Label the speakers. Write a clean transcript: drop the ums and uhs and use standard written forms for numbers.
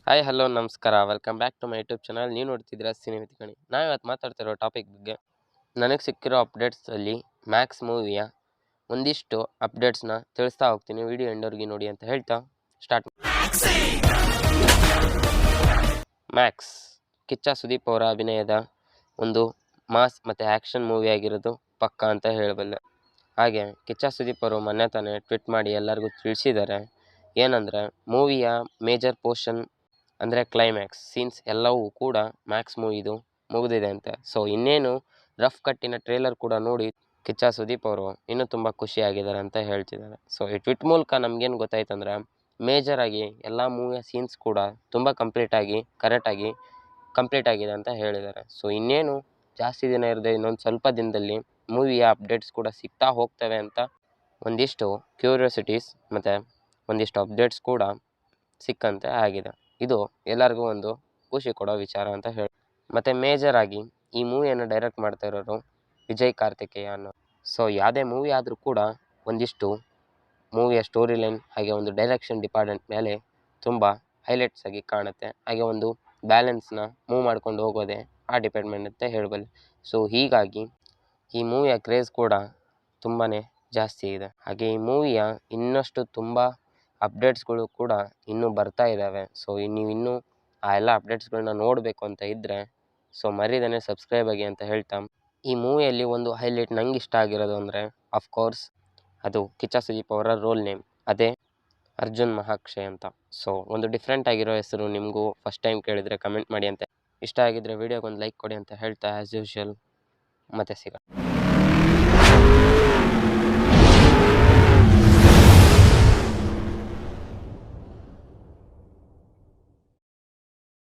Speaker 1: Hi hello ನಮಸ್ಕಾರ welcome back to my YouTube channel. ನೀವು ನೋಡ್ತಿದ್ದೀರಾ ಸಿನಿಮಾ ಕಣಿ. ನಾವು ಇವತ್ತು ಮಾತಾಡ್ತಿರೋ ಟಾಪಿಕ್ ಬಗ್ಗೆ ನನಗೆ ಸಿಕ್ಕಿರೋ ಅಪ್ಡೇಟ್ಸಲ್ಲಿ ಮ್ಯಾಕ್ಸ್ ಮೂವಿಯ ಒಂದಿಷ್ಟು ಅಪ್ಡೇಟ್ಸ್ನ ತಿಳಿಸ್ತಾ ಹೋಗ್ತೀನಿ. ವಿಡಿಯೋ ಎಂಡವರೆಗೆ ನೋಡಿ ಅಂತ ಹೇಳ್ತಾ ಸ್ಟಾರ್ಟ್. ಮ್ಯಾಕ್ಸ್ ಕಿಚ್ಚ ಸುದೀಪ್ ಅವರ ಅಭಿನಯದ ಒಂದು ಮಾಸ್ ಮತ್ತು ಆ್ಯಕ್ಷನ್ ಮೂವಿ ಆಗಿರೋದು ಪಕ್ಕಾ ಅಂತ ಹೇಳಬಲ್ಲೆ. ಹಾಗೆ ಕಿಚ್ಚ ಸುದೀಪ್ ಅವರು ಮೊನ್ನೆ ತಾನೇ ಟ್ವೀಟ್ ಮಾಡಿ ಎಲ್ಲರಿಗೂ ತಿಳಿಸಿದ್ದಾರೆ. ಏನಂದರೆ ಮೂವಿಯ ಮೇಜರ್ ಪೋರ್ಷನ್ ಅಂದರೆ ಕ್ಲೈಮ್ಯಾಕ್ಸ್ ಸೀನ್ಸ್ ಎಲ್ಲವೂ ಕೂಡ ಮ್ಯಾಕ್ಸ್ ಮೂವಿದು ಮುಗಿದಿದೆ ಅಂತೆ. ಸೊ ಇನ್ನೇನು ರಫ್ ಕಟ್ಟಿನ ಟ್ರೇಲರ್ ಕೂಡ ನೋಡಿ ಕಿಚ್ಚ ಸುದೀಪ್ ಅವರು ಇನ್ನೂ ತುಂಬ ಖುಷಿಯಾಗಿದ್ದಾರೆ ಅಂತ ಹೇಳ್ತಿದ್ದಾರೆ. ಸೊ ಈ ಟ್ವಿಟ್ ಮೂಲಕ ನಮಗೇನು ಗೊತ್ತಾಯ್ತಂದ್ರೆ ಮೇಜರಾಗಿ ಎಲ್ಲ ಮೂವಿಯ ಸೀನ್ಸ್ ಕೂಡ ತುಂಬ ಕರೆಕ್ಟಾಗಿ ಕಂಪ್ಲೀಟ್ ಆಗಿದೆ ಅಂತ ಹೇಳಿದ್ದಾರೆ. ಸೊ ಇನ್ನೇನು ಜಾಸ್ತಿ ದಿನ ಇರದೆ ಇನ್ನೊಂದು ಸ್ವಲ್ಪ ದಿನದಲ್ಲಿ ಮೂವಿಯ ಅಪ್ಡೇಟ್ಸ್ ಕೂಡ ಸಿಗ್ತಾ ಹೋಗ್ತವೆ ಅಂತ ಒಂದಿಷ್ಟು ಕ್ಯೂರಿಯಾಸಿಟೀಸ್ ಮತ್ತು ಒಂದಿಷ್ಟು ಅಪ್ಡೇಟ್ಸ್ ಕೂಡ ಸಿಕ್ಕಂತೆ ಆಗಿದೆ. ಇದು ಎಲ್ಲರಿಗೂ ಒಂದು ಖುಷಿ ಕೊಡೋ ವಿಚಾರ ಅಂತ ಹೇಳಿ. ಮತ್ತು ಮೇಜರಾಗಿ ಈ ಮೂವಿಯನ್ನು ಡೈರೆಕ್ಟ್ ಮಾಡ್ತಾ ಇರೋರು ವಿಜಯ್ ಕಾರ್ತಿಕೇಯ ಅನ್ನೋ. ಸೊ ಯಾವುದೇ ಮೂವಿ ಆದರೂ ಕೂಡ ಒಂದಿಷ್ಟು ಮೂವಿಯ ಸ್ಟೋರಿ ಲೈನ್ ಹಾಗೆ ಒಂದು ಡೈರೆಕ್ಷನ್ ಡಿಪಾರ್ಟ್ಮೆಂಟ್ ಮೇಲೆ ತುಂಬ ಹೈಲೈಟ್ಸ್ ಆಗಿ ಕಾಣುತ್ತೆ. ಹಾಗೆ ಒಂದು ಬ್ಯಾಲೆನ್ಸ್ನ ಮೂವ್ ಮಾಡ್ಕೊಂಡು ಹೋಗೋದೇ ಆ ಡಿಪಾರ್ಟ್ಮೆಂಟ್ ಅಂತ ಹೇಳಬಲ್ಲೆ. ಸೊ ಹೀಗಾಗಿ ಈ ಮೂವಿಯ ಕ್ರೇಜ್ ಕೂಡ ತುಂಬಾ ಜಾಸ್ತಿ ಇದೆ. ಹಾಗೆ ಈ ಮೂವಿಯ ಇನ್ನಷ್ಟು ತುಂಬ ಅಪ್ಡೇಟ್ಸ್ಗಳು ಕೂಡ ಇನ್ನೂ ಬರ್ತಾ ಇದ್ದಾವೆ. ಸೊ ನೀವು ಆ ಎಲ್ಲ ಅಪ್ಡೇಟ್ಸ್ಗಳನ್ನ ನೋಡಬೇಕು ಅಂತ ಇದ್ದರೆ ಸೊ ಮರಿದೇನೆ ಸಬ್ಸ್ಕ್ರೈಬ್ ಆಗಿ ಅಂತ ಹೇಳ್ತಾ, ಈ ಮೂವಿಯಲ್ಲಿ ಒಂದು ಹೈಲೈಟ್ ನಂಗೆ ಇಷ್ಟ ಆಗಿರೋದು ಅಂದರೆ ಅಫ್ಕೋರ್ಸ್ ಅದು ಕಿಚ್ಚ ಸುದೀಪ್ ಅವರ ರೋಲ್ ನೇಮ್, ಅದೇ ಅರ್ಜುನ್ ಮಹಾಕ್ಷಯ್ ಅಂತ. ಸೊ ಒಂದು ಡಿಫ್ರೆಂಟ್ ಆಗಿರೋ ಹೆಸರು. ನಿಮಗೂ ಫಸ್ಟ್ ಟೈಮ್ ಕೇಳಿದರೆ ಕಮೆಂಟ್ ಮಾಡಿ ಅಂತ. ಇಷ್ಟ ಆಗಿದ್ದರೆ ವಿಡಿಯೋಗೊಂದು ಲೈಕ್ ಕೊಡಿ ಅಂತ ಹೇಳ್ತಾ ಆ್ಯಸ್ ಯೂಶ್ವಲ್ ಮತ್ತೆ ಸಿಗೋಣ.